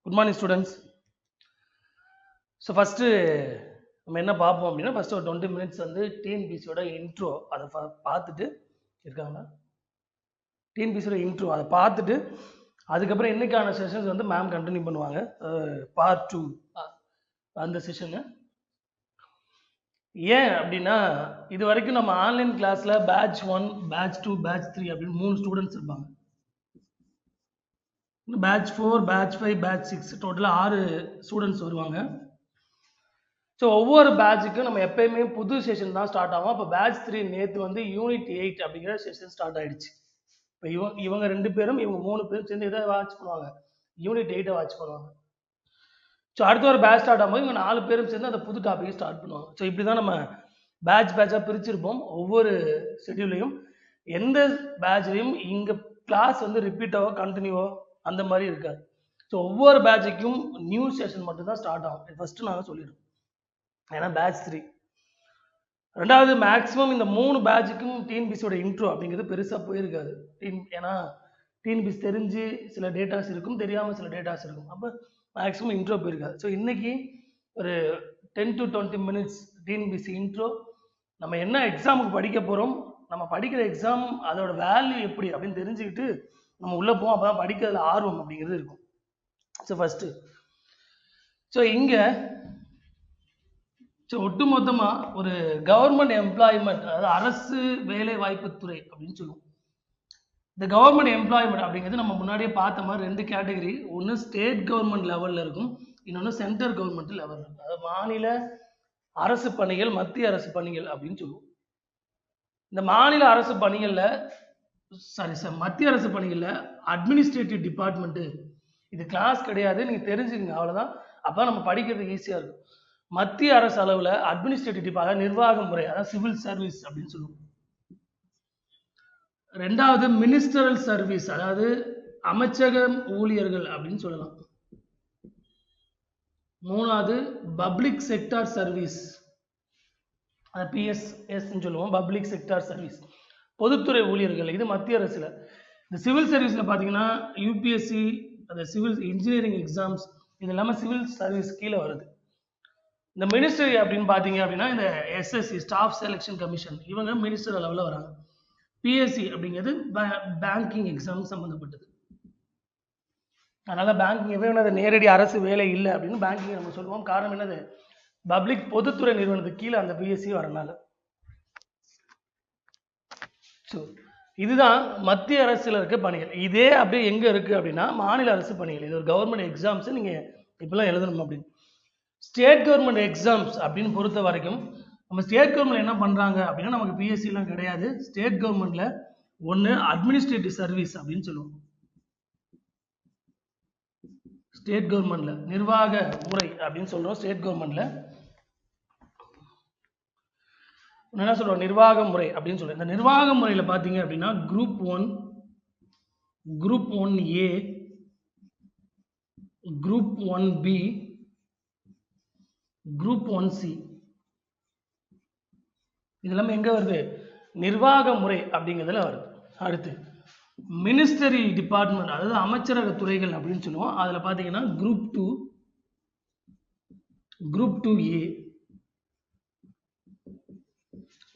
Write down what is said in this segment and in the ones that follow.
Good morning, students. So first நம்ம என்ன பார்ப்போம் அப்படின்னா ஃபர்ஸ்ட் ஒரு 20 மினிட்ஸ் வந்து டிஎன்பிசியோட இன்ட்ரோ அதை பார்த்துட்டு இருக்காங்க. டிஎன்பிசியோட இன்ட்ரோ அதை பார்த்துட்டு அதுக்கப்புறம் இன்னைக்கான செஷன்ஸ் வந்து மேம் கண்டினியூ பண்ணுவாங்க. பார்ட் 2 அந்த செஷனு. ஏன் அப்படின்னா இது வரைக்கும் நம்ம ஆன்லைன் கிளாஸ்ல பேட்ச் 1, பேட்ச் 2, பேட்ச் 3 அப்படின்னு 3 ஸ்டூடெண்ட்ஸ் இருப்பாங்க. பேட்ச் 4, பேட்ச் 5, பேட்ச் 6 டோட்டலாக 6 ஸ்டூடெண்ட்ஸ் வருவாங்க. ஸோ ஒவ்வொரு பேட்சுக்கும் நம்ம எப்பயுமே புது செஷன் தான் ஸ்டார்ட் ஆகும். இப்போ பேட்ச் 3 நேற்று வந்து யூனிட் 8 அப்படிங்கிற செஷன் ஸ்டார்ட் ஆகிடுச்சு. இப்போ இவங்க 2 பேரும் இவங்க 3 பேரும் சேர்ந்து இதை வாட்ச் பண்ணுவாங்க, யூனிட் 8 வாட்ச் பண்ணுவாங்க. ஸோ அடுத்த ஒரு பேட்ச் ஸ்டார்ட் ஆகும்போது இவங்க 4 பேரும் சேர்ந்து அந்த புது டாப்பிக்கை ஸ்டார்ட் பண்ணுவாங்க. ஸோ இப்படி தான் நம்ம பேட்சாக பிரிச்சிருப்போம். ஒவ்வொரு ஷெட்யூலையும் எந்த பேட்ச்லையும் இங்கே கிளாஸ் வந்து ரிப்பீட்டாவோ கண்டினியூவோ அந்த மாதிரி இருக்காது. ஸோ ஒவ்வொரு பேட்சுக்கும் நியூ செஷன் மட்டும் தான் ஸ்டார்ட் ஆகும். ஃபர்ஸ்ட் நாங்கள் சொல்லிடுவோம் ஏன்னா பேட்ச் 3. ரெண்டாவது மேக்ஸிமம் இந்த 3 பேட்சுக்கும் டிஎன்பிசியோட இன்ட்ரோ அப்படிங்கிறது பெருசாக போயிருக்காது. ஏன்னா டிஎன்பிசி தெரிஞ்சு சில டேட்டாஸ் இருக்கும், தெரியாமல் சில டேட்டாஸ் இருக்கும். அப்போ மேக்ஸிமம் இன்ட்ரோ போயிருக்காது. ஸோ இன்னைக்கு ஒரு 10 to 20 மினிட்ஸ் டிஎன்பிசி இன்ட்ரோ. நம்ம என்ன எக்ஸாமுக்கு படிக்க போகிறோம், நம்ம படிக்கிற எக்ஸாம் அதோட வேல்யூ எப்படி அப்படின்னு தெரிஞ்சுக்கிட்டு நம்ம உள்ளே போவோம். அப்போ தான் படிக்கிறதுல ஆர்வம் அப்படிங்கிறது இருக்கும். ஸோ ஃபஸ்ட்டு இங்கே ஒட்டுமொத்தமாக ஒரு கவர்மெண்ட் எம்ப்ளாய்மெண்ட், அதாவது அரசு வேலை வாய்ப்புத்துறை அப்படின்னு சொல்லுவோம். இந்த கவர்மெண்ட் எம்ப்ளாய்மெண்ட் அப்படிங்கிறது நம்ம முன்னாடியே பார்த்த மாதிரி 2 கேட்டகரி. ஒன்று ஸ்டேட் கவர்மெண்ட் லெவலில் இருக்கும், இன்னொன்று சென்ட்ரல் கவர்மெண்ட் லெவலில் இருக்கும். அதாவது மாநில அரசு பணிகள், மத்திய அரசு பணிகள் அப்படின்னு சொல்லுவோம். இந்த மாநில அரசு பணிகளில் மத்திய அரசு பணிகளில் அட்மினிஸ்ட்ரேட்டிவ் டிபார்ட்மெண்ட்டு இது கிளாஸ் கிடையாது, நீங்கள் தெரிஞ்சுக்கங்க அவ்வளோதான். அப்போ நம்ம படிக்கிறது ஈஸியாக இருக்கும். மத்திய அரசு அளவில் அட்மினிஸ்ட்ரேட்டிவ் டிபார்ட்மெண்ட், நிர்வாக முறை, அதாவது சிவில் சர்வீஸ் அப்படின்னு சொல்லுவோம். ரெண்டாவது மினிஸ்டரல் சர்வீஸ், அதாவது அமைச்சக ஊழியர்கள் அப்படின்னு சொல்லலாம். மூணாவது பப்ளிக் செக்டார் சர்வீஸ், பிஎஸ்எஸ் சொல்லுவோம், பப்ளிக் செக்டார் சர்வீஸ், பொதுத்துறை ஊழியர்கள். இது மத்திய அரசுல. இந்த சிவில் சர்வீஸ்ல பாத்தீங்கன்னா யூபிஎஸ்சி, அந்த சிவில் இன்ஜினியரிங் எக்ஸாம்ஸ், இது இல்லாமல் சிவில் சர்வீஸ் கீழே வருது. இந்த மினிஸ்ட்ரி அப்படின்னு பார்த்தீங்க அப்படின்னா இந்த எஸ்எஸ்சி, ஸ்டாஃப் செலெக்ஷன் கமிஷன், இவங்க மினிஸ்டர் லெவலில் வராங்க. பிஎஸ்சி அப்படிங்கிறது பேங்கிங் எக்ஸாம் சம்மந்தப்பட்டது. அதனால பேங்கிங் எப்போ நேரடி அரசு வேலை இல்லை அப்படின்னு பேங்கிங் நம்ம சொல்லுவோம். காரணம் என்னது, பப்ளிக் பொதுத்துறை நிறுவனத்துக்கு கீழே அந்த பிஎஸ்சி வரனால. ஸோ இதுதான் மத்திய அரசுல இருக்க பணிகள். இதே அப்படியே எங்க இருக்கு அப்படின்னா மாநில அரசு பணிகள். இது ஒரு கவர்மெண்ட் எக்ஸாம்ஸ் நீங்க இப்பெல்லாம் எழுதணும் அப்படின்னு. ஸ்டேட் கவர்மெண்ட் எக்ஸாம்ஸ் அப்படின்னு பொறுத்த வரைக்கும் நம்ம ஸ்டேட் கவர்மெண்ட் என்ன பண்றாங்க அப்படின்னா, நமக்கு பிஎஸ்சிலாம் கிடையாது. ஸ்டேட் கவர்மெண்ட்ல ஒன்று அட்மினிஸ்ட்ரேட்டிவ் சர்வீஸ் அப்படின்னு சொல்லுவோம். ஸ்டேட் கவர்மெண்ட்ல நிர்வாக முறை அப்படின்னு சொல்றோம். ஸ்டேட் கவர்மெண்ட்ல என்ன சொல்றோம், நிர்வாக முறை அப்படின்னு சொல்றோம். இந்த நிர்வாக முறையில பாத்தீங்க அப்படின்னா group 1, group 1A, group 1B, group 1C, இதெல்லாம் எங்க வருது, நிர்வாக முறை அப்படிங்கிறதுல வருது. அடுத்து மினிஸ்டரி டிபார்ட்மெண்ட், அதாவது அமைச்சரக துறைகள் அப்படின்னு சொல்லுவோம். அதுல பாத்தீங்கன்னா குரூப் 2, குரூப் 2A,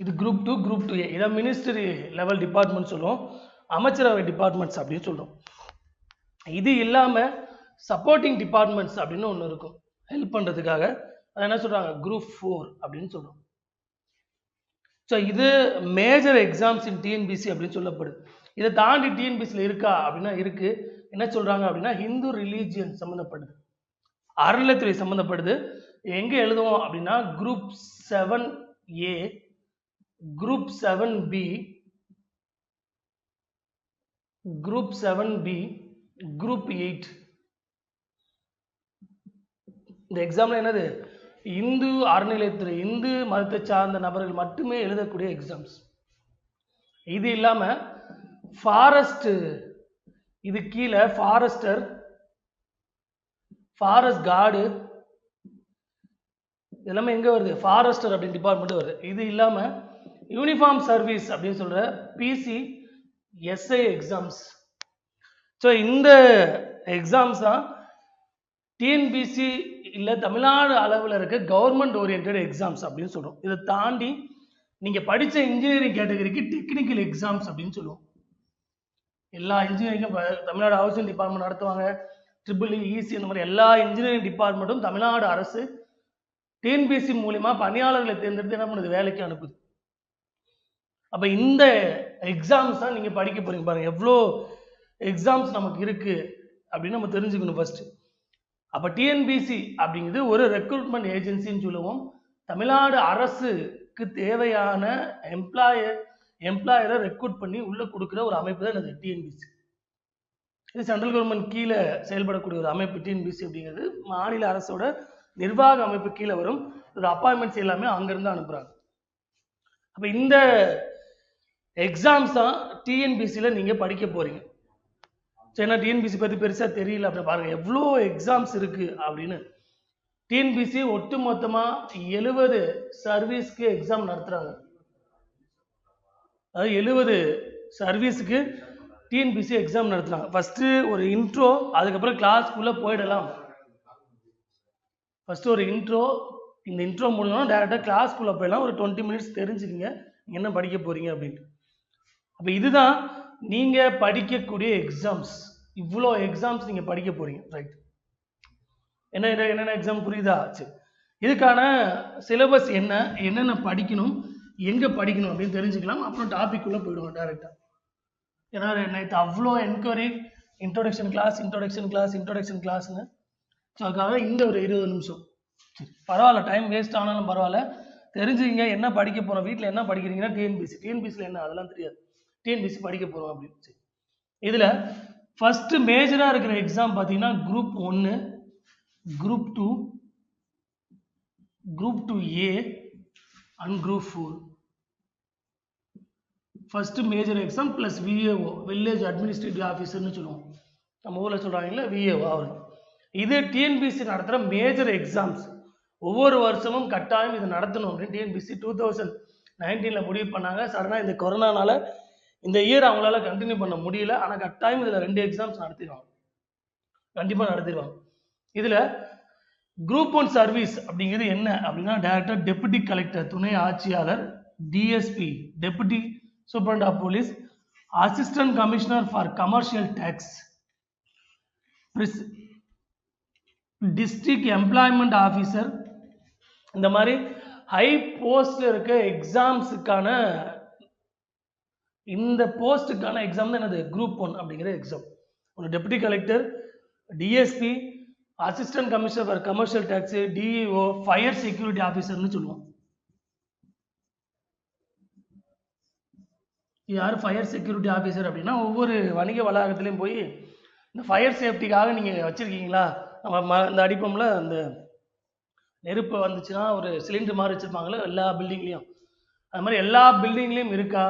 இது குரூப் 2, குரூப் 2A. இதான் மினிஸ்டரி லெவல் டிபார்ட்மெண்ட் சொல்லுவோம், அமைச்சரவை டிபார்ட்மெண்ட்ஸ் அப்படின்னு சொல்றோம். இது இல்லாம சப்போர்ட்டிங் டிபார்ட்மெண்ட்ஸ் அப்படின்னு ஒன்று இருக்கும், ஹெல்ப் பண்றதுக்காக. அது என்ன சொல்றாங்க, குரூப் 4 அப்படின்னு சொல்றோம். ஸோ இது மேஜர் எக்ஸாம்ஸ் இன் டிஎன்பிசி அப்படின்னு சொல்லப்படுது. இதை தாண்டி டிஎன்பிசியில் இருக்கா அப்படின்னா இருக்கு. என்ன சொல்றாங்க அப்படின்னா ஹிந்து ரிலீஜியன் சம்மந்தப்படுது, அறநிலைத்துறை சம்மந்தப்படுது. எங்க எழுதுவோம் அப்படின்னா group 7A, group 7B, group 7B, group 8. இந்த எக்ஸாம்ல என்னது, இந்து அறநிலைத்துறை, இந்து மதத்தை சார்ந்த நபர்கள் மட்டுமே எழுதக்கூடிய எக்ஸாம்ஸ். இது இல்லாம ஃபாரஸ்ட், இது கீழே ஃபாரஸ்டர், ஃபாரஸ்ட் கார்டு, எல்லாமே எங்க வருது, ஃபாரஸ்டர் அப்படின்னு டிபார்ட்மெண்ட் வருது. இது இல்லாம யூனிஃபார்ம் சர்வீஸ் அப்படின்னு சொல்ற PCSI எக்ஸாம்ஸ். ஸோ இந்த எக்ஸாம்ஸ் தான் டிஎன்பிசி இல்லை தமிழ்நாடு அளவில் இருக்க கவர்மெண்ட் ஓரியன்ட் எக்ஸாம்ஸ் அப்படின்னு சொல்கிறோம். இதை தாண்டி நீங்கள் படித்த இன்ஜினியரிங் கேட்டகரிக்கு டெக்னிக்கல் எக்ஸாம்ஸ் அப்படின்னு சொல்லுவோம். எல்லா இன்ஜினியரிங்கும் தமிழ்நாடு ஹவுசிங் டிபார்ட்மெண்ட் நடத்துவாங்க, ட்ரிபிள் இசி இந்த மாதிரி எல்லா இன்ஜினியரிங் டிபார்ட்மெண்ட்டும் தமிழ்நாடு அரசு டிஎன்பிசி மூலிமா பணியாளர்களை தேர்ந்தெடுத்து என்ன பண்ணுது, வேலைக்கு அனுப்புது. அப்போ இந்த எக்ஸாம்ஸ் தான் நீங்கள் படிக்க போறீங்க. பாருங்க எவ்வளோ எக்ஸாம்ஸ் நமக்கு இருக்கு அப்படின்னு நம்ம தெரிஞ்சுக்கணும் ஃபர்ஸ்ட். அப்போ டிஎன்பிசி அப்படிங்கிறது ஒரு ரெக்ரூட்மெண்ட் ஏஜென்சின்னு சொல்லுவோம். தமிழ்நாடு அரசுக்கு தேவையான எம்ப்ளாயரை ரெக்ரூட் பண்ணி உள்ள கொடுக்குற ஒரு அமைப்பு தான் இது டிஎன்பிசி. இது சென்ட்ரல் கவர்மெண்ட் கீழே செயல்படக்கூடிய ஒரு அமைப்பு. டிஎன்பிசி அப்படிங்கிறது மாநில அரசோட நிர்வாக அமைப்பு கீழே வரும். ஒரு அப்பாயின்மெண்ட்ஸ் எல்லாமே அங்கிருந்து அனுப்புறாங்க. அப்போ இந்த எக்ஸாம்ஸ் தான் டிஎன்பிசியில் நீங்கள் படிக்க போறீங்க. ஏன்னா டிஎன்பிசி பற்றி பெருசாக தெரியல அப்படி பாருங்க எவ்வளோ எக்ஸாம்ஸ் இருக்கு அப்படின்னு. டிஎன்பிசி ஒட்டு மொத்தமாக 70 சர்வீஸ்க்கு எக்ஸாம் நடத்துறாங்க. அதாவது 70 சர்வீஸுக்கு டிஎன்பிசி எக்ஸாம் நடத்துறாங்க. ஃபர்ஸ்ட் ஒரு இன்ட்ரோ, அதுக்கப்புறம் கிளாஸ்க்குள்ள போயிடலாம். ஃபர்ஸ்ட் ஒரு இன்ட்ரோ, இந்த இன்ட்ரோ முடிஞ்சோன்னா டேரெக்டாக கிளாஸ்க்குள்ள போயிடலாம். ஒரு 20 மினிட்ஸ் தெரிஞ்சுக்கிங்க என்ன படிக்க போறீங்க அப்படின்ட்டு. அப்போ இதுதான் நீங்க படிக்கக்கூடிய எக்ஸாம்ஸ். இவ்வளோ எக்ஸாம்ஸ் நீங்க படிக்க போறீங்க, ரைட்? என்னென்ன எக்ஸாம் புரியுதா? சரி, இதுக்கான சிலபஸ் என்னென்ன படிக்கணும், எங்க படிக்கணும் அப்படின்னு தெரிஞ்சுக்கலாம். அப்புறம் டாபிக் உள்ள போயிடுவோம் டைரக்டா. ஏன்னா நேற்று அவ்வளோ என்கொயரி, இன்ட்ரோடக்ஷன் கிளாஸ்னு. ஸோ அதுக்காக இந்த ஒரு 20 நிமிஷம். சரி பரவாயில்ல, டைம் வேஸ்ட் ஆனாலும் பரவாயில்ல, தெரிஞ்சுக்கிங்க என்ன படிக்க போறோம். வீட்டில் என்ன படிக்கிறீங்கன்னா டிஎன்பிசியில் என்ன அதெல்லாம் தெரியாது, டிஎன்பிசி படிக்க போறோம் அப்படின்னு. சரி, இதுல ஃபர்ஸ்ட் மேஜரா இருக்கிற எக்ஸாம் பார்த்தீங்கன்னா group 1, group 2, group 2A and group 4. First major exam plus VAO, village administrative ஆஃபீஸர்னு சொல்லுவோம், நம்ம ஊரில் சொல்றாங்கல்ல விஏஓ அவர். இது டிஎன்பிசி நடத்துகிற மேஜர் எக்ஸாம்ஸ். ஒவ்வொரு வருஷமும் கட்டாயம் இது நடத்தணும் அப்படின்னு டிஎன்பிசி 2019 முடிவு பண்ணாங்க. சடனாக இந்த கொரோனானால இந்த இயர் அவங்களால கண்டினியூ பண்ண முடியல. ஆனால் கட்டாயம் இதில் 2 எக்ஸாம்ஸ் நடத்திடுவாங்க, கண்டிப்பாக நடத்திடுவாங்க. இதில் குரூப் 1 சர்வீஸ் அப்படிங்கிறது என்ன அப்படின்னா டைரக்டர் டெபுட்டி கலெக்டர், துணை ஆட்சியாளர், DSP deputy superintendent of police, assistant commissioner for commercial taxes, district employment officer, இந்த மாதிரி ஹை போஸ்ட்ல இருக்க எக்ஸாம்ஸுக்கான இந்த போஸ்ட்டுக்கான எக்ஸாம் தான் என்னது குரூப் 1 அப்படிங்கிற எக்ஸாம். ஒரு deputy collector, DSP, assistant commissioner for commercial taxes, DEO, fire security ஆஃபீஸர்னு சொல்லுவோம். யார் ஃபயர் செக்யூரிட்டி ஆஃபீஸர் அப்படின்னா ஒவ்வொரு வணிக வளாகத்திலையும் போய் இந்த ஃபயர் சேஃப்டிக்காக நீங்கள் வச்சுருக்கீங்களா, நம்ம இந்த அடிப்பம்ல அந்த நெருப்பு வந்துச்சுன்னா ஒரு சிலிண்டர் மாதிரி வச்சுருப்பாங்களே எல்லா பில்டிங்லேயும், அது மாதிரி எல்லா பில்டிங்லேயும் இருக்கா,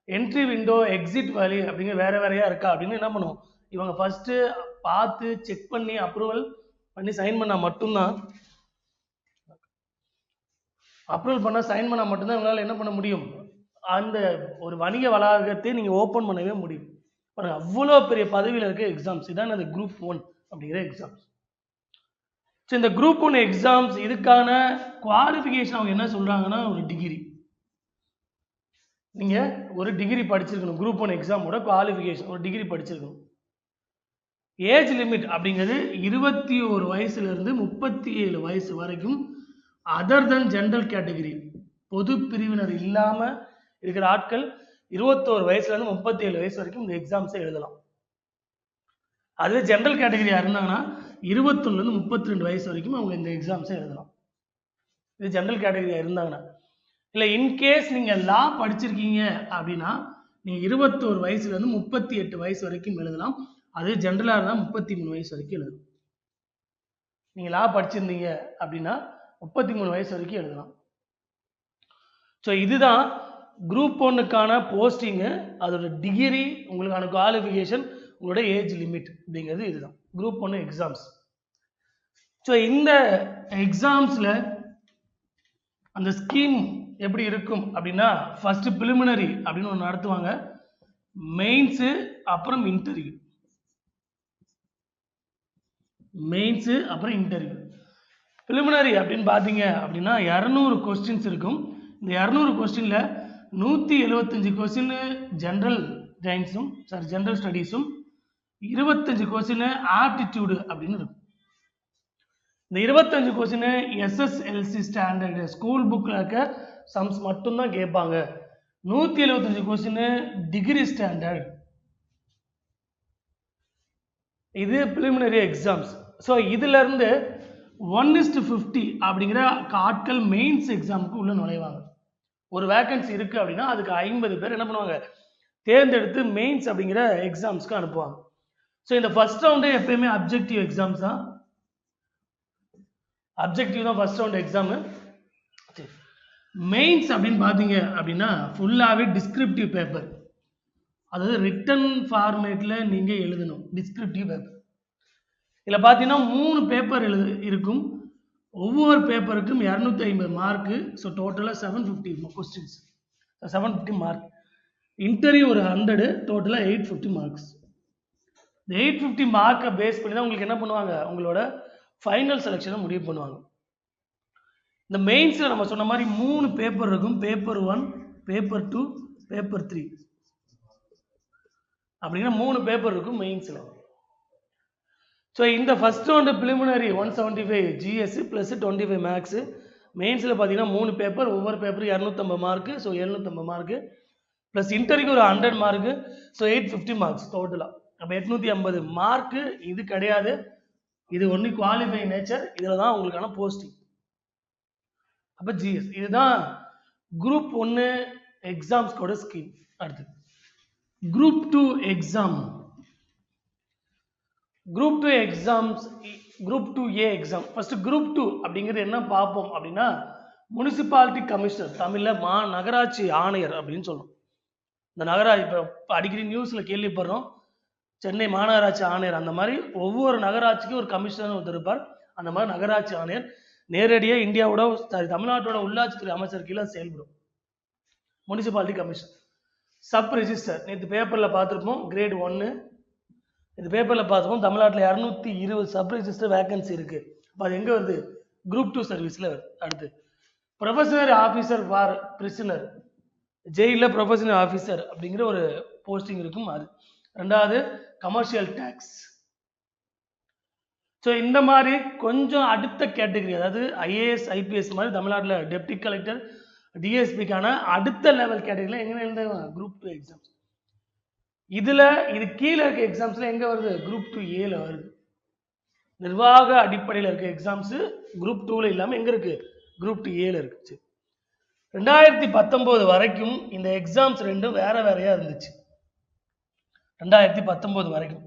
என்ட்ரி விண்டோ, எக்ஸிட் வழி அப்படிங்கிற வேறையா இருக்கா அப்படின்னு என்ன பண்ணுவோம், இவங்க ஃபர்ஸ்ட்டு பார்த்து செக் பண்ணி அப்ரூவல் பண்ணி சைன் பண்ணால் மட்டும்தான் இவங்களால என்ன பண்ண முடியும், அந்த ஒரு வணிக வளாகத்தை நீங்கள் ஓப்பன் பண்ணவே முடியும். பாருங்க அவ்வளோ பெரிய பதவியில் இருக்க எக்ஸாம்ஸ் இதான் அந்த குரூப் 1 அப்படிங்கிற எக்ஸாம்ஸ். ஸோ இந்த குரூப் 1 எக்ஸாம்ஸ் இதுக்கான குவாலிஃபிகேஷன் அவங்க என்ன சொல்றாங்கன்னா ஒரு டிகிரி, நீங்க ஒரு டிகிரி படிச்சிருக்கணும். குரூப் 1 எக்ஸாமோட குவாலிஃபிகேஷன் ஒரு டிகிரி படிச்சிருக்கணும். ஏஜ் லிமிட் அப்படிங்கிறது 21 வயசுல இருந்து 37 வயசு வரைக்கும் அதர் தென் ஜெனரல் கேட்டகரி, பொது பிரிவினர் இல்லாம இருக்கிற ஆட்கள் 21 வயசுல இருந்து 37 வயசு வரைக்கும் இந்த எக்ஸாம்ஸை எழுதலாம். அதுவே ஜெனரல் கேட்டகரியா இருந்தாங்கன்னா 21 இருந்து 32 வயசு வரைக்கும் அவங்க இந்த எக்ஸாம்ஸை எழுதலாம். இது ஜெனரல் கேட்டகரியா இருந்தாங்கன்னா. இல்லை இன்கேஸ் நீங்கள் லா படிச்சிருக்கீங்க அப்படின்னா நீங்கள் 21 வயசுலேருந்து 38 வயசு வரைக்கும் எழுதலாம். அது ஜென்ரலாக இருந்தால் 33 வயசு வரைக்கும் எழுதலாம். நீங்கள் லா படிச்சிருந்தீங்க அப்படின்னா 33 வயசு வரைக்கும் எழுதலாம். ஸோ இதுதான் குரூப் 1க்கான போஸ்டிங்கு, அதோட டிகிரி, உங்களுக்கான குவாலிஃபிகேஷன், உங்களோட ஏஜ் லிமிட் அப்படிங்கிறது இதுதான் குரூப் 1 எக்ஸாம்ஸ். ஸோ இந்த எக்ஸாம்ஸில் அந்த ஸ்கீம் எப்படி இருக்கும் அப்படின்னா ஃபர்ஸ்ட் பிலிமினரி அப்படின்னு ஒன்று நடத்துவாங்க, மெயின்ஸு, அப்புறம் இன்டர்வியூ. மெயின்ஸு, அப்புறம் இன்டர்வியூ. ப்ரிலிமினரி அப்படின்னு பார்த்தீங்க அப்படின்னா 200 கொஸ்டின்ஸ் இருக்கும். இந்த 200 கொஸ்டினில் 175 கொஸ்டின் ஜென்ரல் சயின்ஸும் ஜென்ரல் ஸ்டடீஸும் 25 கொஸ்டின் ஆப்டிடியூடு அப்படின்னு இருக்கும். இந்த 25 கொஸ்டின் எஸ்எஸ்எல்சி ஸ்டாண்டர்டு ஸ்கூல் புக்கில் இருக்க சம்ஸ் மட்டும்தான் கேட்பாங்க. 175 கொஸ்டின் டிகிரி ஸ்டாண்டர்ட். இது ப்ரிலிமினரி எக்ஸாம்ஸ். ஸோ இதிலிருந்து 1:50 அப்படிங்கிற ஆட்கள் மெயின்ஸ் எக்ஸாமுக்கு உள்ள நுழைவாங்க. ஒரு வேகன்சி இருக்கு அப்படின்னா அதுக்கு 50 பேர் என்ன பண்ணுவாங்க, தேர்ந்தெடுத்து மெயின்ஸ் அப்படிங்கிற எக்ஸாம்ஸ்க்கு அனுப்புவாங்க. ஸோ இந்த ஃபர்ஸ்ட் ரவுண்டு எப்பயுமே அப்ஜெக்டிவ் எக்ஸாம்ஸ் தான். அப்ஜெக்டிவ் தான் ஃபர்ஸ்ட் ரவுண்ட் எக்ஸாமு. மெயின்ஸ் அப்படின்னு பார்த்தீங்க அப்படின்னா ஃபுல்லாகவே டிஸ்கிரிப்டிவ் பேப்பர், அதாவது ரிட்டன் ஃபார்மேட்டில் நீங்கள் எழுதணும். டிஸ்கிரிப்டிவ் பேப்பர் இதில் பார்த்தீங்கன்னா 3 பேப்பர் இருக்கும். ஒவ்வொரு பேப்பருக்கும் 250 மார்க்கு. ஸோ டோட்டலாக 750 கொஸ்டின்ஸ், 750 மார்க். இன்டர்வியூ ஒரு 100, டோட்டலாக 850 மார்க்ஸ். இந்த 850 மார்க்கை பேஸ் பண்ணி தான் உங்களுக்கு என்ன பண்ணுவாங்க, உங்களோட ஃபைனல் செலெக்ஷனை முடிவு பண்ணுவாங்க. இந்த மெயின்ஸில் நம்ம சொன்ன மாதிரி 3 பேப்பர் இருக்கும். பேப்பர் 1, பேப்பர் 2, பேப்பர் 3 அப்படிங்கிற 3 பேப்பர் இருக்கும் மெயின்ஸில். ஸோ இந்த first round preliminary 175 GS plus 25 maths. மெயின்ஸில் பார்த்தீங்கன்னா 3 பேப்பர், ஒவ்வொரு பேப்பரும் 250 mark. So 750 mark plus interview ஒரு 100 மார்க்கு. ஸோ 850 மார்க்ஸ் டோட்டலாக. அப்போ 850 மார்க்கு. இது கிடையாது, இது ஒன்லி குவாலிஃபை நேச்சர். இதில் தான் உங்களுக்கான போஸ்டிங். அப்போ ஜிஎஸ் இதுதான் குரூப் 1 எக்ஸாம்ஸ்கோட ஸ்கீம். அடுத்து group 2 exam. Group 2 exams, group 2A exam. First group 2 அப்படிங்கிறது என்ன பார்ப்போம் அப்படின்னா முனிசிபாலிட்டி கமிஷனர், தமிழில் நகராட்சி ஆணையர் அப்படின்னு சொல்லணும். இந்த நகராட்சி இப்போ அடிக்கடி நியூஸில் கேள்விப்படுறோம், சென்னை மாநகராட்சி ஆணையர். அந்த மாதிரி ஒவ்வொரு நகராட்சிக்கும் ஒரு கமிஷனர் ஒருத்தர் இருப்பார். அந்த மாதிரி நகராட்சி ஆணையர் நேரடியாக இந்தியாவோட தமிழ்நாட்டோட உள்ளாட்சித்துறை அமைச்சர் கீழே செயல்படும். Municipality commission. சப் ரெஜிஸ்டர் நேற்று பேப்பரில் பார்த்துருப்போம், கிரேட் 1. இந்த பேப்பரில் பார்த்துப்போம், தமிழ்நாட்டில் 220 சப் ரெஜிஸ்டர் வேகன்சி இருக்கு. அப்போ அது எங்கே வருது, குரூப் 2 சர்வீஸில் வருது. அடுத்து ப்ரொஃபஷனல் ஆஃபீஸர் ஃபார் பிரிசனர், ஜெயிலில் ப்ரொஃபஷனல் ஆஃபீஸர் அப்படிங்கிற ஒரு போஸ்டிங் இருக்கும். அது ரெண்டாவது கமர்ஷியல் டேக்ஸ். ஸோ இந்த மாதிரி கொஞ்சம் அடுத்த கேட்டகரி, அதாவது ஐஏஎஸ் ஐபிஎஸ் மாதிரி தமிழ்நாட்டில் டெப்டி கலெக்டர் டிஎஸ்பிக்கான அடுத்த லெவல் கேட்டகரியில் எங்கே எழுதுவாங்க, குரூப் 2 எக்ஸாம்ஸ். இதில் இது கீழே இருக்க எக்ஸாம்ஸில் எங்கே வருது, குரூப் 2Aல வருது. நிர்வாக அடிப்படையில் இருக்க எக்ஸாம்ஸு குரூப் 2ல இல்லாமல் எங்கே இருக்குது, குரூப் 2Aல இருக்குது. 2019 வரைக்கும் இந்த எக்ஸாம்ஸ் ரெண்டும் வேற வேறையா இருந்துச்சு. 2019 வரைக்கும்.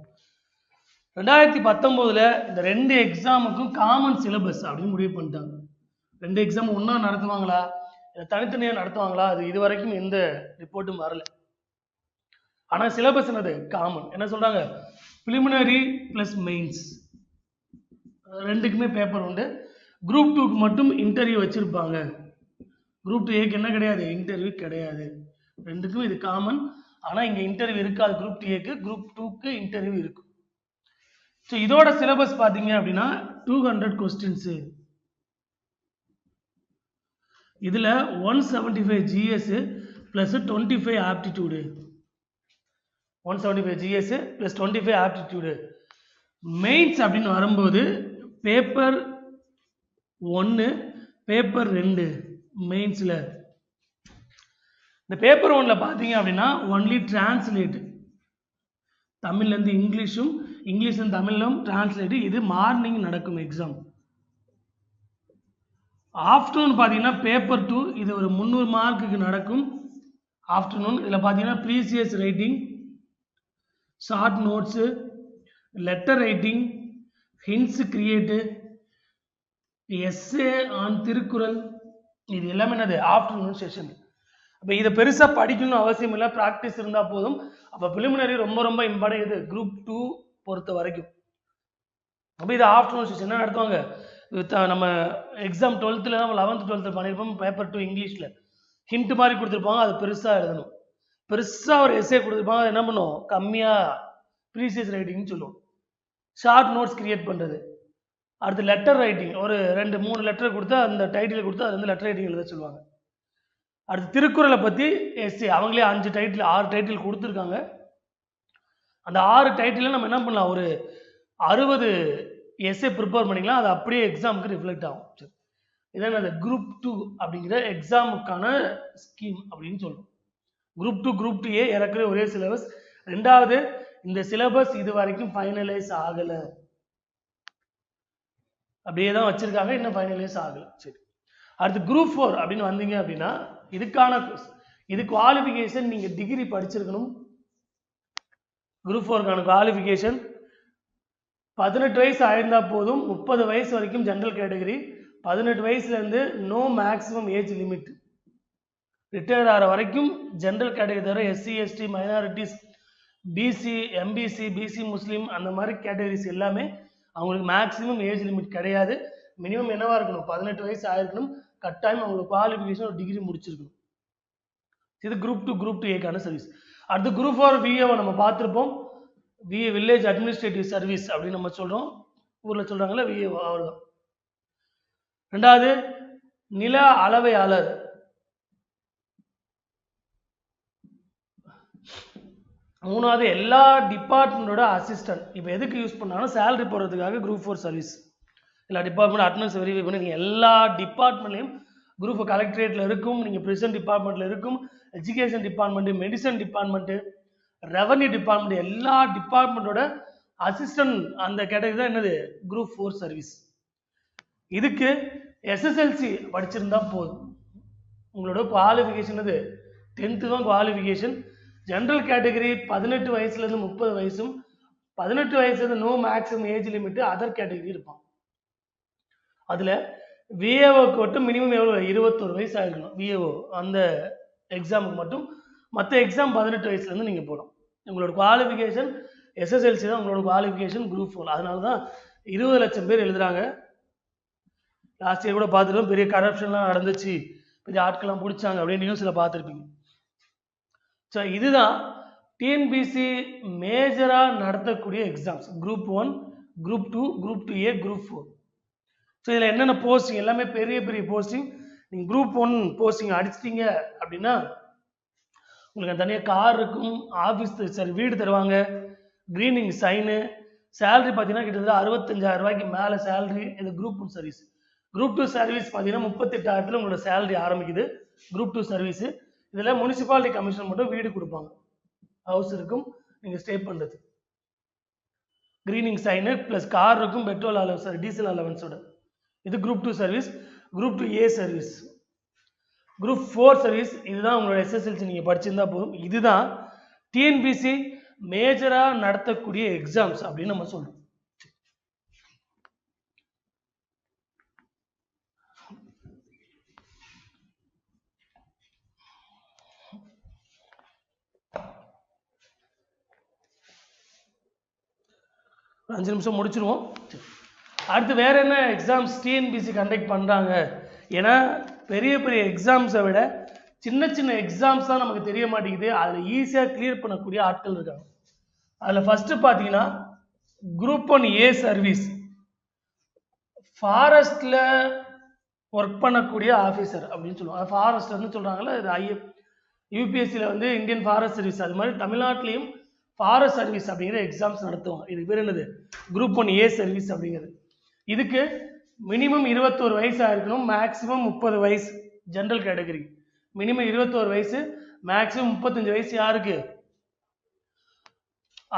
2019ல் இந்த 2 எக்ஸாமுக்கும் காமன் சிலபஸ் அப்படின்னு முடிவு பண்ணிட்டாங்க. 2 எக்ஸாம் ஒன்றா நடத்துவாங்களா இல்லை தனித்தனியாக நடத்துவாங்களா, அது இது வரைக்கும் எந்த ரிப்போர்ட்டும் வரல. ஆனால் சிலபஸ் என்னது, காமன். என்ன சொல்றாங்க, ப்ரிலிமினரி ப்ளஸ் மெயின்ஸ் ரெண்டுக்குமே பேப்பர் உண்டு. குரூப் 2க்கு மட்டும் இன்டர்வியூ வச்சிருப்பாங்க. குரூப் 2Aக்கு என்ன கிடையாது, இன்டர்வியூ கிடையாது. ரெண்டுக்கும் இது காமன். ஆனால் இங்கே இன்டர்வியூ இருக்காது குரூப் 2Aக்கு, குரூப் 2க்கு இன்டர்வியூ இருக்கும். ஸோ இதோட சிலபஸ் பார்த்தீங்க அப்படின்னா 200 கொஸ்டின்ஸு. இதில் 175 GS plus 25 aptitude. 175 GS plus 25 aptitude. Mains அப்படின்னு வரும்போது பேப்பர் 1, பேப்பர் 2 மெயின்ஸில். இந்த பேப்பர் 1ல் பார்த்தீங்க அப்படின்னா ஒன்லி டிரான்ஸ்லேட், தமிழ்லேருந்து இங்கிலீஷும் இங்கிலீஷ்லேருந்து தமிழும் டிரான்ஸ்லேட்டு. இது மார்னிங் நடக்கும் எக்ஸாம். ஆஃப்டர்நூன் பார்த்தீங்கன்னா பேப்பர் 2, இது ஒரு 300 மார்க்குக்கு நடக்கும் ஆஃப்டர்நூன். இதில் பார்த்தீங்கன்னா precious writing, short notes, letter writing, hints create, S A on Thirukkural, இது எல்லாமே என்னது ஆஃப்டர்நூன் செஷன். அப்போ இதை பெருசாக படிக்கணும்னு அவசியம் இல்லை, ப்ராக்டிஸ் இருந்தால் போதும். அப்போ ப்ரிலிமினரி ரொம்ப ரொம்ப இம்பார்ட்டன்ட் இது குரூப் 2 பொறுத்த வரைக்கும். அப்போ இது ஆஃப்டர்நூன் செஷன் என்ன நடத்துவாங்க, நம்ம எக்ஸாம் 12th 11th 12th பண்ணியிருப்போம். பேப்பர் 2 இங்கிலீஷில் ஹிண்ட் மாதிரி கொடுத்துருப்பாங்க, அது பெருசாக எழுதணும். பெருசாக ஒரு எஸ்ஏ கொடுத்துருப்பாங்க, அது என்ன பண்ணும், கம்மியாக ப்ரீசியஸ் ரைட்டிங்னு சொல்லுவோம். ஷார்ட் நோட்ஸ் கிரியேட் பண்ணுறது, அடுத்து லெட்டர் ரைட்டிங் ஒரு 2-3 லெட்டர் கொடுத்தா அந்த டைட்டில் கொடுத்தா அது வந்து லெட்டர் ரைட்டிங் எழுத சொல்லுவாங்க. அடுத்து திருக்குறளை பற்றி எஸ்ஏ அவங்களே 5 டைட்டில் 6 டைட்டில் கொடுத்துருக்காங்க. அந்த 6 டைட்டில் நம்ம என்ன பண்ணலாம், ஒரு 60 எஸ்ஏ ப்ரிப்பேர் பண்ணிக்கலாம். அது அப்படியே எக்ஸாமுக்கு ரிஃப்ளெக்ட் ஆகும். சரி, இதான் அந்த குரூப் 2 அப்படிங்கிற எக்ஸாமுக்கான ஸ்கீம் அப்படின்னு சொல்லுவோம். குரூப் 2 குரூப் 2A ஏறக்குறைய ஒரே சிலபஸ். ரெண்டாவது, இந்த சிலபஸ் இது வரைக்கும் ஃபைனலைஸ் ஆகலை, அப்படியே தான் வச்சிருக்காங்க, இன்னும் ஃபைனலைஸ் ஆகலை. சரி, அடுத்து குரூப் 4 அப்படின்னு வந்தீங்க அப்படின்னா இது குவாலிஃபிகேஷன் நீங்கள் டிகிரி படிச்சிருக்கணும். குரூப் 4க்கான குவாலிஃபிகேஷன் 18 வயசு ஆயிருந்தா போதும். 30 வயசு வரைக்கும் ஜென்ரல் கேட்டகரி. 18 வயசுலேருந்து no maximum age limit. Retire ஆகிற வரைக்கும் ஜென்ரல் கேட்டகரி தவிர SC ST minorities BC MBC BC Muslim அந்த மாதிரி கேட்டகரிஸ் எல்லாமே அவங்களுக்கு மேக்ஸிமம் ஏஜ் லிமிட் கிடையாது. மினிமம் என்னவா இருக்கணும், 18 வயசு ஆயிருக்கணும். கட்டாயம் அவங்களுக்கு குவாலிஃபிகேஷன் ஒரு டிகிரி முடிச்சிருக்கணும். இது குரூப் 2 குரூப் 2A சர்வீஸ். அடுத்து குரூப் 4 VA நம்ம பார்த்துருப்போம். VA வில்லேஜ் அட்மினிஸ்ட்ரேட்டிவ் சர்வீஸ் அப்படின்னு நம்ம சொல்கிறோம். ஊரில் சொல்கிறாங்களே VA அவ்வளோதான். ரெண்டாவது நில அளவையாளர். மூணாவது எல்லா டிபார்ட்மெண்ட்டோட அசிஸ்டன்ட். இப்போ எதுக்கு யூஸ் பண்ணாலும் சேலரி போடுறதுக்காக குரூப் 4 சர்வீஸ். எல்லா டிபார்ட்மெண்ட் அட்டனன்ஸ் வெரிஃபை பண்ணி நீங்கள் எல்லா டிபார்ட்மெண்ட்லையும் குரூப் கலெக்டரேட்டில் இருக்கும், நீங்கள் ப்ரிசன் டிபார்ட்மெண்ட்டில் இருக்கும், education department, medicine department, revenue department, எல்லா டிபார்ட்மெண்ட்டோட அசிஸ்டன்ட் அந்த கேட்டகரி தான் என்னது குரூப் 4 சர்வீஸ். இதுக்கு SSLC படிச்சிருந்தா போதும். உங்களோட குவாலிஃபிகேஷன் அது 10th தான் குவாலிஃபிகேஷன். ஜென்ரல் கேட்டகரி 18 வயசுலேருந்து 30 வயசும், 18 வயசுலேருந்து no maximum age limit other category இருப்பான். அதில் விஏஓக்கு மட்டும் மினிமம் எவ்வளோ 21 வயசு ஆகிருக்கணும். விஏஓ அந்த எக்ஸாமுக்கு மட்டும். மற்ற எக்ஸாம் 18 வயசுலேருந்து நீங்கள் போகலாம். உங்களோட குவாலிஃபிகேஷன் SSLC தான் உங்களோட குவாலிஃபிகேஷன் குரூப் 4. அதனால தான் 20 லட்சம் பேர் எழுதுகிறாங்க. லாஸ்ட் இயர் கூட பார்த்துருக்கோம், பெரிய கரப்ஷன்லாம் நடந்துச்சு, பெரிய ஆட்கள்லாம் பிடிச்சாங்க அப்படின்னு நியூஸில் பார்த்துருப்பீங்க. ஸோ இதுதான் டிஎன்பிசி மேஜராக நடத்தக்கூடிய exams. Group 1, group 2, group 2A, group 4. So இதில் என்னென்ன போஸ்டிங் எல்லாமே பெரிய பெரிய போஸ்டிங். நீங்கள் குரூப் 1 போஸ்டிங் அடிச்சிட்டிங்க அப்படின்னா உங்களுக்கு தனியாக கார் இருக்கும், ஆஃபீஸ் வீடு தருவாங்க, க்ரீனிங் சைனு. சேலரி பார்த்தீங்கன்னா கிட்டத்தட்ட 65,000 ரூபாய்க்கு மேலே சேலரி. இது குரூப் 1 சர்வீஸ். குரூப் 2 சர்வீஸ் பார்த்தீங்கன்னா 38,000 உங்களோட சேலரி ஆரம்பிக்குது. Group 2 service. இதில் முனிசிபாலிட்டி கமிஷன் மட்டும் வீடு கொடுப்பாங்க, ஹவுஸ் இருக்கும், நீங்கள் ஸ்டே பண்ணுறது. க்ரீனிங் சைனு ப்ளஸ் கார் இருக்கும், பெட்ரோல் அலவன்ஸ் டீசல் அலவன்ஸோட. இது group 2 service. Group 2A service. Group 4 service இதுதான் உங்களோட SSLC நீங்கள் படிச்சிருந்தா போதும். இதுதான் டிஎன்பிசி மேஜராக நடத்தக்கூடிய எக்ஸாம்ஸ் அப்படின்னு நம்ம சொல்றோம். ஒரு 5 நிமிஷம் முடிச்சிருவோம். அடுத்து வேற என்ன எக்ஸாம்ஸ் டிஎன்பிசி கண்டக்ட் பண்ணுறாங்க? ஏன்னா பெரிய பெரிய எக்ஸாம்ஸை விட சின்ன சின்ன எக்ஸாம்ஸ் தான் நமக்கு தெரிய மாட்டேங்குது. அதில் ஈஸியாக கிளியர் பண்ணக்கூடிய ஆட்கள் இருக்காங்க. அதில் ஃபஸ்ட்டு பார்த்தீங்கன்னா குரூப் 1A சர்வீஸ். ஃபாரஸ்ட்டில் ஒர்க் பண்ணக்கூடிய ஆஃபீஸர் அப்படின்னு சொல்லுவாங்க. ஃபாரஸ்ட்னு சொல்கிறாங்களே, இது யூபிஎஸ்சியில் வந்து இந்தியன் ஃபாரஸ்ட் சர்வீஸ். அது மாதிரி தமிழ்நாட்டிலையும் ஃபாரஸ்ட் சர்வீஸ் அப்படிங்கிற எக்ஸாம்ஸ் நடத்துவாங்க. இதுக்கு பேர் என்னது குரூப் 1A சர்வீஸ் அப்படிங்கிறது. இதுக்கு மினிமம் 21 வயசு ஆயிருக்கணும், மேக்ஸிமம் 30 வயசு. ஜென்ரல் கேட்டகரி மினிமம் 21 வயசு, மேக்ஸிமம் 35 வயசு. யாருக்கு?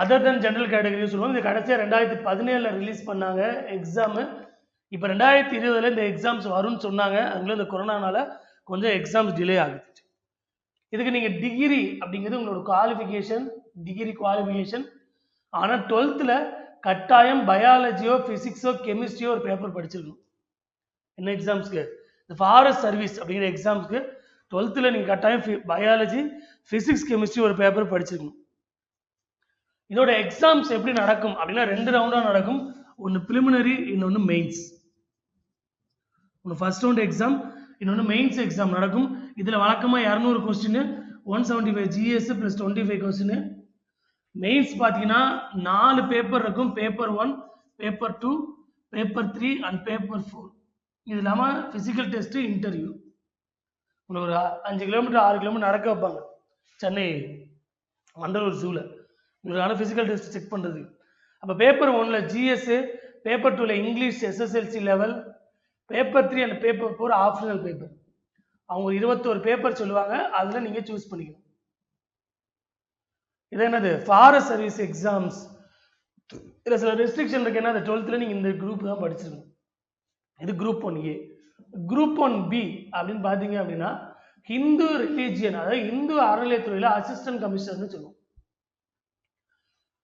அதர் தென் ஜென்ரல் கேட்டகரி சொல்லுவாங்க. இது கடைசியாக 2017 ரிலீஸ் பண்ணாங்க எக்ஸாமு. இப்போ 2020 இந்த எக்ஸாம்ஸ் வரும்னு சொன்னாங்க. அதுக்குள்ள இந்த கொரோனானால கொஞ்சம் எக்ஸாம்ஸ் டிலே ஆகுது. இதுக்கு நீங்கள் டிகிரி அப்படிங்கிறது உங்களோட குவாலிஃபிகேஷன், டிகிரி குவாலிஃபிகேஷன். ஆனால் 12th கட்டாயம் பயாலஜியோ ஃபிசிக்ஸோ கெமிஸ்ட்ரியோ ஒரு பேப்பர் படிச்சிருக்கணும். என்ன எக்ஸாம்ஸ்க்கு? இந்த ஃபாரஸ்ட் சர்வீஸ் அப்படிங்கிற எக்ஸாம்ஸ்க்கு 12th நீங்கள் கட்டாயம் பயாலஜி ஃபிசிக்ஸ் கெமிஸ்ட்ரி ஒரு பேப்பர் படிச்சிருக்கணும். இதோட எக்ஸாம்ஸ் எப்படி நடக்கும் அப்படின்னா 2 ரவுண்டாக நடக்கும். ஒன்று ப்ரிலிமினரி, இன்னொன்று மெயின்ஸ். ஒன்று ஃபர்ஸ்ட் ரவுண்ட் எக்ஸாம், இன்னொன்று மெயின்ஸ் எக்ஸாம் நடக்கும். இதில் வழக்கமாக 200 கொஸ்டின், 175 GS + 25 கொஸ்டின். மெயின்ஸ் பார்த்தீங்கன்னா 4 பேப்பர் இருக்கும். Paper 1, paper 2, paper 3 and paper 4. இது இல்லாமல் ஃபிசிக்கல் டெஸ்ட்டு, இன்டர்வியூ. உங்களுக்கு ஒரு 5 கிலோமீட்டர் 6 கிலோமீட்டர் நடக்க வைப்பாங்க சென்னை வண்டலூர் ஜூவில், உங்களுக்கான ஃபிசிக்கல் டெஸ்ட் செக் பண்ணுறது. அப்போ பேப்பர் 1ல் ஜிஎஸ், பேப்பர் 2ல் English SSLC level, paper 3 and paper 4 optional paper. அவங்க 21 பேப்பர் சொல்லுவாங்க, அதில் நீங்கள் சூஸ் பண்ணிக்கணும். இது என்னது ஃபாரஸ்ட் சர்வீஸ் எக்ஸாம்ஸ். இதில் சில ரெஸ்ட்ரிக்ஷன் இருக்கு. என்ன, 12th நீங்கள் இந்த குரூப் தான் படிச்சிருக்கணும். இது குரூப் 1A. குரூப் 1B அப்படின்னு பார்த்தீங்க அப்படின்னா ஹிந்து ரிலீஜியன், அதாவது இந்து அறநிலையத்துறையில் அசிஸ்டன்ட் கமிஷனர்னு சொல்லுவோம்.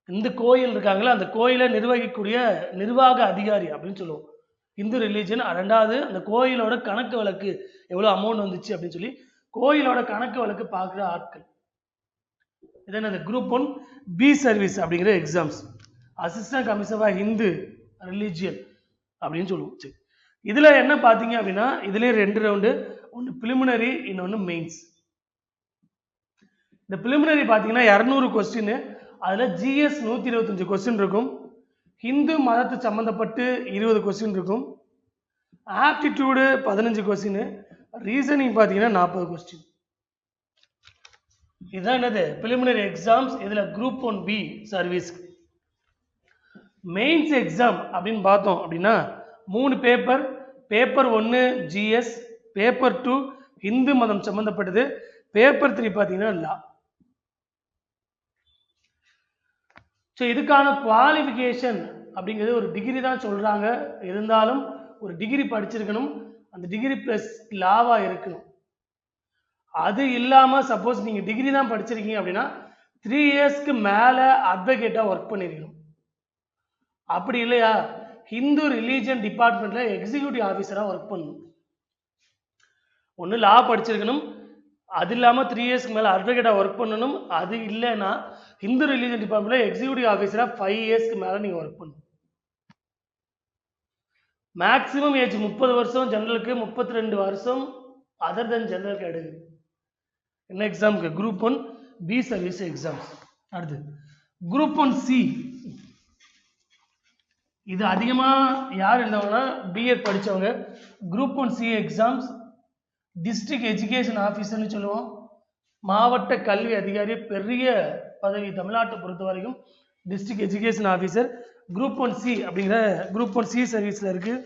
இந்த கோயில் இருக்காங்களா, அந்த கோயிலை நிர்வகிக்கக்கூடிய நிர்வாக அதிகாரி அப்படின்னு சொல்லுவோம். இந்து ரிலீஜியன். ரெண்டாவது அந்த கோயிலோட கணக்கு வழக்கு எவ்வளோ அமௌண்ட் வந்துச்சு அப்படின்னு சொல்லி கோயிலோட கணக்கு வழக்கு பார்க்குற ஆட்கள். இது என்னது குரூப் 1B சர்வீஸ் அப்படிங்கிற exams. Assistant commissioner Hindu religion அப்படின்னு சொல்லுவோம். சரி, இதில் என்ன பார்த்தீங்க அப்படின்னா இதுலேயே 2 ரவுண்டு, ஒன்று பிலிமினரி, இன்னொன்று மெயின்ஸ். இந்த பிலிமினரி பார்த்தீங்கன்னா 200 கொஸ்டின், அதில் ஜிஎஸ் 125 கொஸ்டின் இருக்கும், ஹிந்து மதத்தை சம்மந்தப்பட்டு 20 கொஸ்டின் இருக்கும், ஆப்டிடியூடு 15 கொஸ்டின், ரீசனிங் பார்த்தீங்கன்னா 40 கொஸ்டின். இதுதான் என்னது பிலிமினரி எக்ஸாம்ஸ். இதில் குரூப் 1B சர்வீஸ்க்கு. மெயின்ஸ் எக்ஸாம் அப்படின்னு பார்த்தோம் அப்படின்னா 3 paper. Paper 1 GS, paper 2 Hindu மதம் சம்பந்தப்பட்டது, பேப்பர் 3 பார்த்தீங்கன்னா லா. ஸோ இதுக்கான குவாலிஃபிகேஷன் அப்படிங்கிறது ஒரு டிகிரி தான் சொல்கிறாங்க. இருந்தாலும் ஒரு டிகிரி படிச்சிருக்கணும், அந்த டிகிரி ப்ளஸ் லாவாக இருக்கணும். அது இல்லாமல் சப்போஸ் நீங்கள் டிகிரி தான் படிச்சிருக்கீங்க அப்படின்னா 3 இயர்ஸ்க்கு மேலே அட்வொகேட்டாக ஒர்க் பண்ணியிருக்கணும். அப்படி இல்லையா ஹிந்து ரிலீஜியன் டிபார்ட்மெண்ட்டில் எக்ஸிக்யூட்டிவ் ஆஃபீஸராக ஒர்க் பண்ணணும். ஒன்று லா படிச்சிருக்கணும், அது இல்லாமல் 3 இயர்ஸ்க்கு மேலே அட்வொகேட்டாக ஒர்க் பண்ணணும். அது இல்லைன்னா ஹிந்து ரிலீஜியன் டிபார்ட்மெண்ட்டில் எக்ஸிக்யூட்டிவ் ஆஃபீஸராக 5 இயர்ஸ்க்கு மேலே நீங்கள் ஒர்க் பண்ணணும். மேக்ஸிமம் ஏஜ் 30 வருஷம் ஜெனரலுக்கு, 32 வருஷம் அதர் தென் ஜெனரல் கேட்டகரி. என்ன எக்ஸாமுக்கு? Group 1B service exams. அடுத்து குரூப் 1C. இது அதிகமாக யார் எழுந்தவங்கன்னா பிஎட் படித்தவங்க. Group 1C exams district education ஆஃபீஸர்னு சொல்லுவோம். மாவட்ட கல்வி அதிகாரி, பெரிய பதவி தமிழ்நாட்டை பொறுத்த வரைக்கும் district education officer. Group 1C அப்படிங்கிற குரூப் 1C சர்வீஸில் இருக்குது.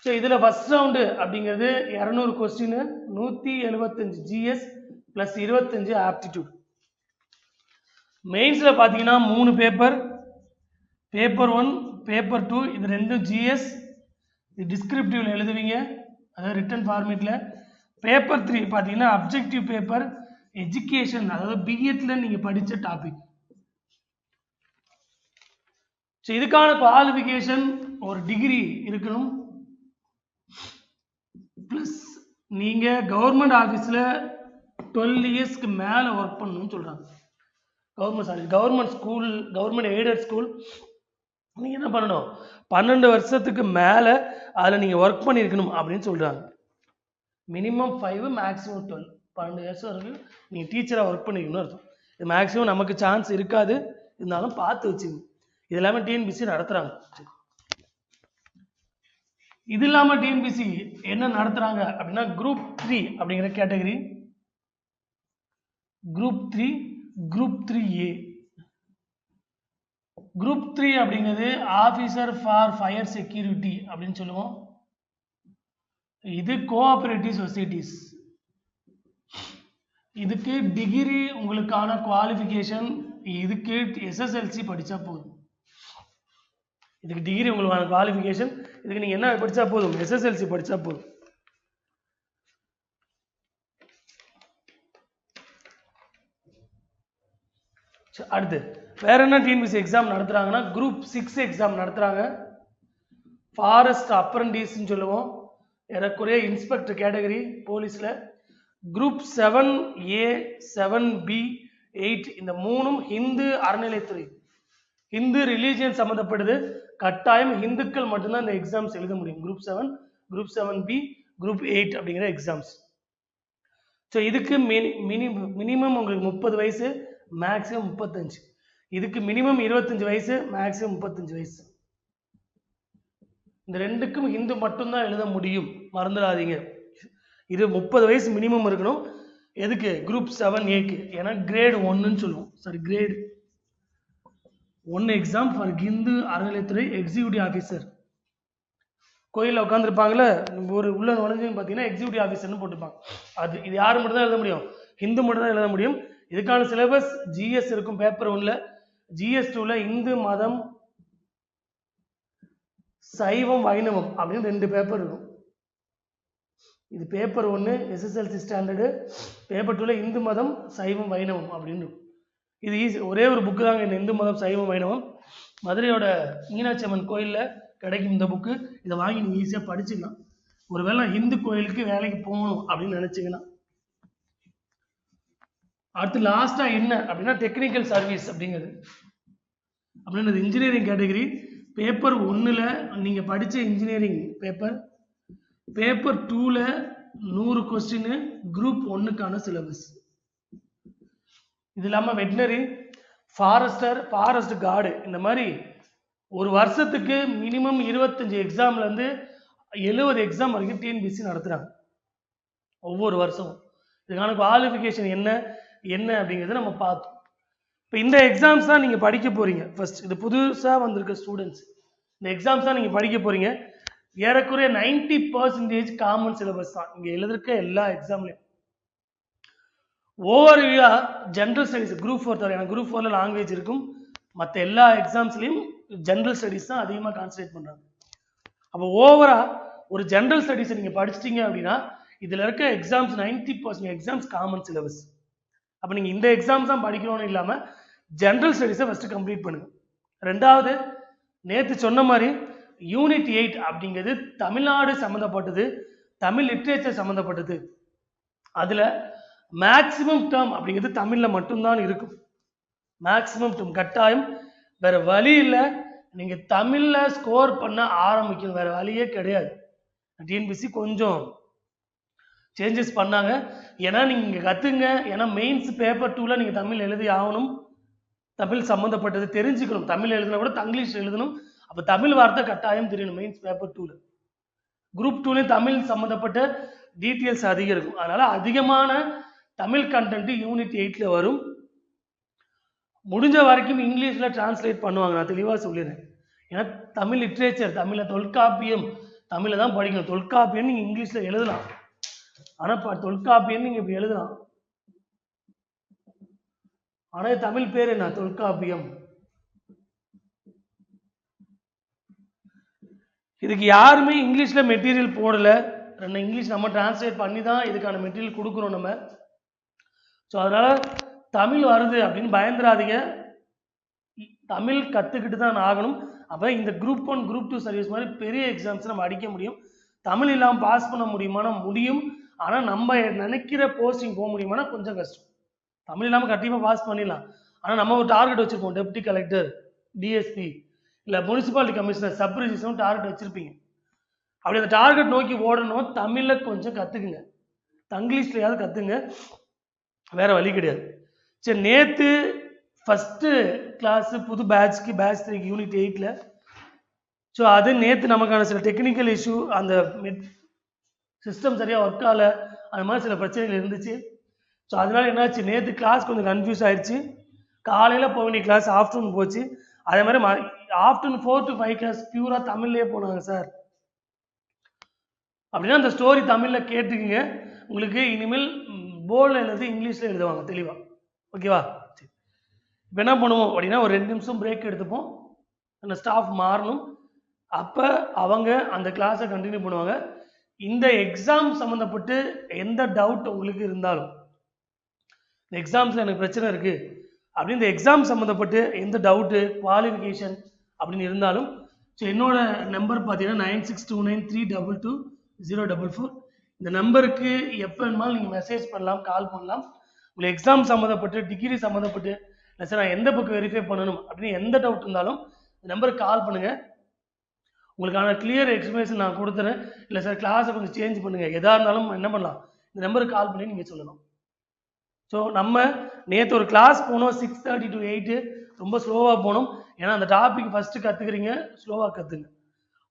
ஸோ இதில் ஃபர்ஸ்ட் ரவுண்டு அப்படிங்கிறது 200 கொஸ்டின், 175 ஜிஎஸ் ப்ளஸ் 25 ஆப்டிடியூட். மெயின்ஸில் பார்த்தீங்கன்னா 3 பேப்பர். பேப்பர் 1, பேப்பர் 2 இது 2 ஜிஎஸ், இது டிஸ்கிரிப்டிவில் எழுதுவீங்க, அதாவது ரிட்டன் ஃபார்மேட்டில். பேப்பர் 3 பார்த்தீங்கன்னா அப்ஜெக்டிவ் பேப்பர், எஜுகேஷன், அதாவது பிஎட்ல நீங்கள் படித்த டாபிக். ஸோ இதுக்கான குவாலிஃபிகேஷன் ஒரு டிகிரி இருக்கணும், ப்ளஸ் நீங்கள் கவர்மெண்ட் ஆஃபீஸில் 12 இயர்ஸ்க்கு மேலே ஒர்க் பண்ணணும்னு சொல்கிறாங்க. Government school, government aided school நீங்கள் என்ன பண்ணணும், 12 வருஷத்துக்கு மேலே அதில் நீங்கள் ஒர்க் பண்ணியிருக்கணும் அப்படின்னு சொல்கிறாங்க. மினிமம் 5, மேக்ஸிமம் 12, 12 வருஷம் வரைக்கும் நீங்கள் டீச்சராக ஒர்க் பண்ணிக்கணும்னு அர்த்தம். இது மேக்ஸிமம் நமக்கு சான்ஸ் இருக்காது, இருந்தாலும் பார்த்து வச்சுக்கணும். இது இல்லாமல் டிஎன்பிசி நடத்துகிறாங்க. இது இல்லாமல் டிஎன்பிசி என்ன நடத்துகிறாங்க அப்படின்னா குரூப் 3 அப்படிங்கிற category. Group 3, group 3A. Group 3 அப்படிங்கிறது ஆஃபீஸர் ஃபார் ஃபயர் செக்யூரிட்டி அப்படின்னு சொல்லுவோம். இது கோஆபரேட்டிவ் சொசைட்டிஸ். இதுக்கு டிகிரி உங்களுக்கான குவாலிஃபிகேஷன், இதுக்கு எஸ்எஸ்எல்சி படித்தா போதும். இதுக்கு டிகிரி உங்களுக்கான குவாலிஃபிகேஷன், இதுக்கு நீங்கள் என்ன படித்தா போதும், எஸ்எஸ்எல்சி படித்தா போதும். அடுத்து வேற என்ன டிஎன்பிசி எக்ஸாம் நடத்துறாங்கன்னா குரூப் 6 எக்ஸாம் நடத்துறாங்க. ஃபாரஸ்ட் அப்ரண்டிஸ்ன்னு சொல்லுவோம், ஏறக்குறைய இன்ஸ்பெக்டர் கேட்டகரி போலீஸ்ல. குரூப் 7A, 7B, 8 இந்த 3ம் ஹிந்து அறநிலையத்துறை, ஹிந்து ரிலீஜியன் சம்மந்தப்படுது. கட்டாயம் இந்துக்கள் மட்டும்தான் இந்த எக்ஸாம்ஸ் எழுத முடியும். குரூப் 7, குரூப் 7B, குரூப் 8 அப்படிங்கிற எக்ஸாம்ஸ். ஸோ இதுக்கு மினிமம் உங்களுக்கு 30 வயசு, மேக்ஸிமம் 35. இதுக்கு மினிமம் 25 வயசு, மேக்ஸிமம் 35 வயசு. இந்த ரெண்டுக்கும் ஹிந்து மட்டும்தான் எழுத முடியும், மறந்துடாதீங்க. இது 30 வயசு மினிமம் இருக்கணும். எதுக்கு? குரூப் 7A-க்கு. ஏன்னா கிரேட் 1ன்னு சொல்லுவோம். Sorry, grade 1 exam for Hindu அறநிலையத்துறை எக்ஸிக்யூட்டிவ் ஆஃபீஸர். கோயிலில் உட்காந்துருப்பாங்களே, ஒரு உள்ள நுழைஞ்சுன்னு பார்த்தீங்கன்னா எக்ஸிக்யூட்டிவ் ஆஃபீஸர்னு போட்டுப்பாங்க. அது இது யார் மட்டும் தான் எழுத முடியும்? ஹிந்து மட்டும் தான் எழுத முடியும். இதுக்கான சிலபஸ் ஜிஎஸ் இருக்கும் பேப்பர் 1ல. GS 2ல இந்து மதம், சைவம், வைணவம் அப்படின்னு 2 பேப்பர் இருக்கும். இது பேப்பர் 1 SSLC ஸ்டாண்டர்டு, பேப்பர் 2ல இந்து மதம், சைவம், வைணவம் அப்படின்னு இருக்கும். இது ஈஸி, ஒரே ஒரு புக்கு தாங்க இந்த இந்து மதம், சைவம், வைணவம். மதுரையோட மீனாட்சி அம்மன் கோயிலில் கிடைக்கும் இந்த புக்கு. இதை வாங்கி நீங்கள் ஈஸியாக படிச்சுக்கலாம். ஒருவேளை இந்து கோயிலுக்கு வேலைக்கு போகணும் அப்படின்னு நினச்சிங்கன்னா. அடுத்து லாஸ்ட்டாக என்ன அப்படின்னா டெக்னிக்கல் சர்வீஸ் அப்படிங்கிறது. அப்படின்றது இன்ஜினியரிங் கேட்டகரி. பேப்பர் 1ல் நீங்கள் படித்த இன்ஜினியரிங் பேப்பர், பேப்பர் 2ல் 100 கொஸ்டின், குரூப் 1க்கான சிலபஸ். இது இல்லாமல் வெட்டினரி, ஃபாரஸ்டர், ஃபாரஸ்ட் கார்டு, இந்த மாதிரி ஒரு வருஷத்துக்கு மினிமம் 25 எக்ஸாம்லேருந்து 70 எக்ஸாம் வரைக்கும் TNPSC நடத்துகிறாங்க ஒவ்வொரு வருஷமும். இதுக்கான குவாலிஃபிகேஷன் என்ன என்ன அப்படிங்கிறத நம்ம பார்த்தோம். இப்போ இந்த எக்ஸாம்ஸ் தான் நீங்கள் படிக்க போகிறீங்க. ஃபர்ஸ்ட் இது புதுசாக வந்திருக்க ஸ்டூடெண்ட்ஸ், இந்த எக்ஸாம்ஸ் தான் நீங்கள் படிக்க போகிறீங்க. ஏறக்குறைய 90% காமன் சிலபஸ் தான் இங்கே எழுதிருக்க எல்லா எக்ஸாம்லையும். ஓவர்வியூ ஜென்ரல் ஸ்டடீஸ் குரூப் 4 தவிர, எனக்கு குரூப் 4ல லாங்குவேஜ் இருக்கும். மற்ற எல்லா எக்ஸாம்ஸ்லையும் ஜென்ரல் ஸ்டடீஸ் தான் அதிகமாக கான்சன்ட்ரேட் பண்ணுறாங்க. அப்போ ஓவராக ஒரு ஜென்ரல் ஸ்டடீஸை நீங்கள் படிச்சிட்டிங்க அப்படின்னா இதில் இருக்க எக்ஸாம்ஸ் 90% எக்ஸாம்ஸ் காமன் சிலபஸ். அப்போ நீங்கள் இந்த எக்ஸாம்ஸ் தான் படிக்கணும்னு இல்லாமல் ஜென்ரல் ஸ்டடீஸை ஃபஸ்ட்டு கம்ப்ளீட் பண்ணுங்கள். ரெண்டாவது, நேற்று சொன்ன மாதிரி யூனிட் 8 அப்படிங்கிறது தமிழ்நாடு சம்மந்தப்பட்டது, தமிழ் லிட்ரேச்சர் சம்மந்தப்பட்டது. அதில் மேக்சிமம் டேர்ம் அப்படிங்கிறது தமிழில் மட்டும்தான் இருக்கும். மேக்சிமம் டேர்ம் கட்டாயம், வேற வழி இல்லை. நீங்கள் தமிழில் ஸ்கோர் பண்ண ஆரம்பிக்கணும், வேற வழியே கிடையாது. TNPSC கொஞ்சம் சேஞ்சஸ் பண்ணாங்க. ஏன்னா நீங்கள் கற்றுங்க, ஏன்னா மெயின்ஸ் பேப்பர் 2ல் நீங்கள் தமிழ் எழுதி ஆகணும். தமிழ் சம்மந்தப்பட்டது தெரிஞ்சுக்கணும். தமிழ் எழுதுனா கூட தங்கிலீஷ் எழுதணும். அப்போ தமிழ் வார்த்தை கட்டாயம் தெரியணும் மெயின்ஸ் பேப்பர் 2ல். குரூப் 2லேயும் தமிழ் சம்மந்தப்பட்ட டீட்டெயில்ஸ் அதிகம் இருக்கும். அதனால் அதிகமான தமிழ் கண்டென்ட் யூனிட் 8ல் வரும். முடிஞ்ச வரைக்கும் இங்கிலீஷில் டிரான்ஸ்லேட் பண்ணுவாங்க, நான் தெளிவாக சொல்லிடுறேன். ஏன்னா தமிழ் லிட்ரேச்சர், தமிழில் தொல்காப்பியம் தமிழில் தான் படிக்கணும். தொல்காப்பியம் நீங்கள் இங்கிலீஷில் எழுதலாம், ஆனால் தொல்காப்பியம் நீங்கள் இப்படி எழுதலாம், ஆனால் தமிழ் பேர் என்ன? தொல்காப்பியம். இதுக்கு யாருமே இங்கிலீஷில் மெட்டீரியல் போடலை. இங்கிலீஷ் நம்ம டிரான்ஸ்லேட் பண்ணி தான் இதுக்கான மெட்டீரியல் கொடுக்குறோம் நம்ம. ஸோ அதனால் தமிழ் வருது அப்படின்னு பயந்துடாதீங்க. தமிழ் கற்றுக்கிட்டு தான் ஆகணும். அப்போ இந்த குரூப் 1 குரூப் 2 சர்வீஸ் மாதிரி பெரிய எக்ஸாம்ஸ் நம்ம அடிக்க முடியும். தமிழ் இல்லாமல் பாஸ் பண்ண முடியுமானா முடியும். ஆனால் நம்ம நினைக்கிற போஸ்டிங் போக முடியுமானா கொஞ்சம் கஷ்டம். தமிழ் இல்லாமல் கண்டிப்பாக பாஸ் பண்ணிடலாம். ஆனால் நம்ம ஒரு டார்கெட் வச்சுருப்போம், டெப்டி கலெக்டர், டிஎஸ்பி இல்லை முனிசிபாலிட்டி கமிஷனர், சப் ரிஜிஸ்டரும் டார்கெட் வச்சுருப்பீங்க. அப்படி அந்த டார்கெட் நோக்கி ஓடணும். தமிழில் கொஞ்சம் கற்றுக்குங்க, தங்கிலீஷ்லையாவது கற்றுங்க, வேறு வழி கிடையாது. சரி, நேற்று ஃபஸ்ட்டு கிளாஸு புது பேட்ச்க்கு பேட்ச் 3 யூனிட் 8ல். ஸோ அது நேற்று நமக்கான சில டெக்னிக்கல் இஷ்யூ, அந்த சிஸ்டம் சரியாக ஒர்க் ஆகலை, அந்த மாதிரி சில பிரச்சனைகள் இருந்துச்சு. ஸோ அதனால் என்னாச்சு, நேற்று கிளாஸ் கொஞ்சம் கன்ஃபியூஸ் ஆகிடுச்சு. காலையில் போக வேண்டிய கிளாஸ் ஆஃப்டர்நூன் போச்சு. அதே மாதிரி ஆஃப்டர்நூன் 4 to 5 கிளாஸ் பியூராக தமிழ்லேயே போனாங்க சார். அப்படின்னா அந்த ஸ்டோரி தமிழில் கேட்டுக்குங்க. உங்களுக்கு இனிமேல் போர்டில் எழுதி இங்கிலீஷில் எழுதுவாங்க தெளிவாக. ஓகேவா? சரி, இப்போ என்ன பண்ணுவோம் அப்படின்னா ஒரு 2 நிமிஷம் பிரேக் எடுத்துப்போம். அந்த ஸ்டாஃப் மாறணும். அப்போ அவங்க அந்த கிளாஸை கண்டினியூ பண்ணுவாங்க. இந்த எக்ஸாம் சம்மந்தப்பட்டு எந்த டவுட் உங்களுக்கு இருந்தாலும், இந்த எக்ஸாம்ஸில் எனக்கு பிரச்சனை இருக்குது அப்படின்னு இந்த எக்ஸாம் சம்மந்தப்பட்டு எந்த டவுட்டு, குவாலிஃபிகேஷன் அப்படின்னு இருந்தாலும், ஸோ என்னோட நம்பர் பார்த்தீங்கன்னா 9629322044. இந்த நம்பருக்கு எப்போ வேணுமாலும் நீங்கள் மெசேஜ் பண்ணலாம், கால் பண்ணலாம். உங்களுக்கு எக்ஸாம் சம்மந்தப்பட்டு, டிகிரி சம்மந்தப்பட்டு, இல்லை சார் நான் எந்த புக்கு வெரிஃபை பண்ணணும் அப்படின்னு எந்த டவுட் இருந்தாலும் இந்த நம்பருக்கு கால் பண்ணுங்கள். உங்களுக்கான கிளியர் எக்ஸ்பிளேஷன் நான் கொடுத்துறேன். இல்லை சார் கிளாஸை கொஞ்சம் சேஞ்ச் பண்ணுங்கள், எதாக இருந்தாலும் என்ன பண்ணலாம், இந்த நம்பருக்கு கால் பண்ணி நீங்கள் சொல்லலாம். ஸோ நம்ம நேற்று ஒரு கிளாஸ் போனோம் 6:30 to 8, ரொம்ப ஸ்லோவாக போனோம். ஏன்னா அந்த டாபிக் ஃபஸ்ட்டு கற்றுக்குறீங்க, ஸ்லோவாக கற்றுங்க.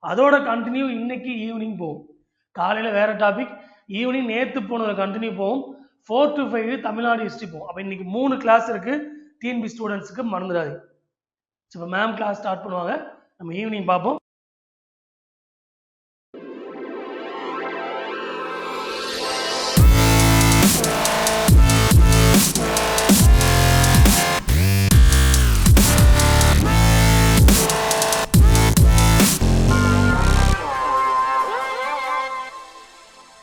அதோட கண்டினியூ இன்னைக்கு ஈவினிங் போகும். காலையில் வேறு டாபிக், ஈவினிங் நேற்று போனது கண்டினியூ போகும். 4 to 5 தமிழ்நாடு ஹிஸ்ட்ரி போகும். அப்போ இன்னைக்கு 3 கிளாஸ் இருக்குது டிஎன்பி ஸ்டூடெண்ட்ஸுக்கு, மறந்துடாது. ஸோ இப்போ மேம் கிளாஸ் ஸ்டார்ட் பண்ணுவாங்க, நம்ம ஈவினிங் பார்ப்போம்.